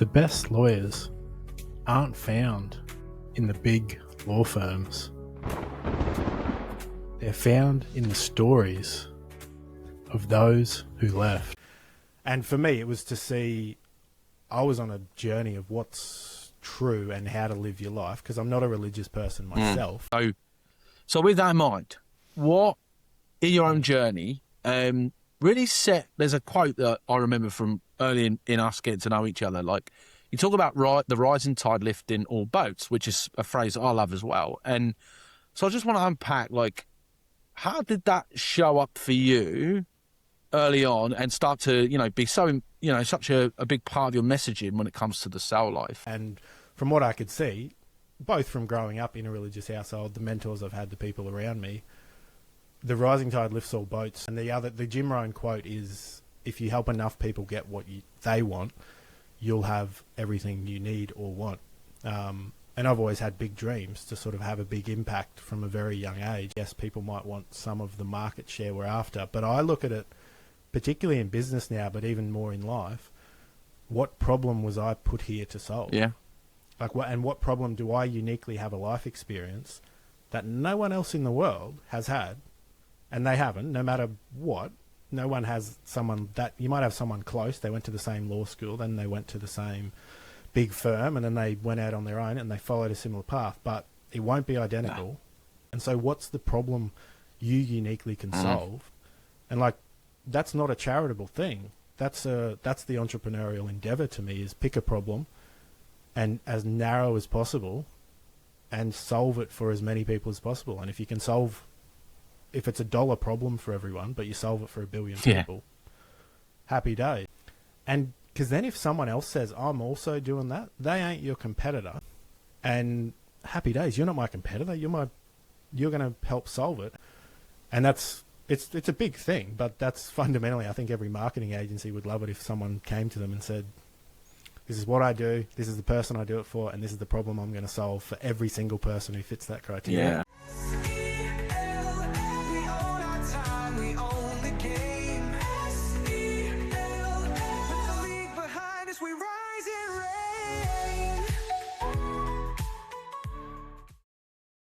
The best lawyers aren't found in the big law firms. They're found in the stories of those who left. And for me, it was to see, I was on a journey of what's true and how to live your life, because I'm not a religious person myself. So with that in mind, what in your own journey really there's a quote that I remember from early in us getting to know each other. Like, you talk about the rising tide lifting all boats, which is a phrase that I love as well. And so I just want to unpack, like, how did that show up for you early on and start to, be so, such a big part of your messaging when it comes to the soul life? And from what I could see, both from growing up in a religious household, the mentors I've had, the people around me, the rising tide lifts all boats. And the Jim Rohn quote is, if you help enough people get what they want, you'll have everything you need or want. And I've always had big dreams to sort of have a big impact from a very young age. Yes, people might want some of the market share we're after, but I look at it, particularly in business now, but even more in life, what problem was I put here to solve? Yeah. What problem do I uniquely have a life experience that no one else in the world has had? And they haven't, no matter what. No one has someone that, you might have someone close, they went to the same law school, then they went to the same big firm, and then they went out on their own and they followed a similar path, but it won't be identical. No. And so what's the problem you uniquely can solve? And that's not a charitable thing. That's the entrepreneurial endeavor to me, is pick a problem and as narrow as possible and solve it for as many people as possible. And if you can if it's $1 problem for everyone, but you solve it for 1 billion people, happy day. And because then if someone else says, I'm also doing that, they ain't your competitor. And happy days, you're not my competitor. You're going to help solve it. And it's a big thing, but that's fundamentally, I think every marketing agency would love it if someone came to them and said, this is what I do, this is the person I do it for, and this is the problem I'm going to solve for every single person who fits that criteria. Yeah.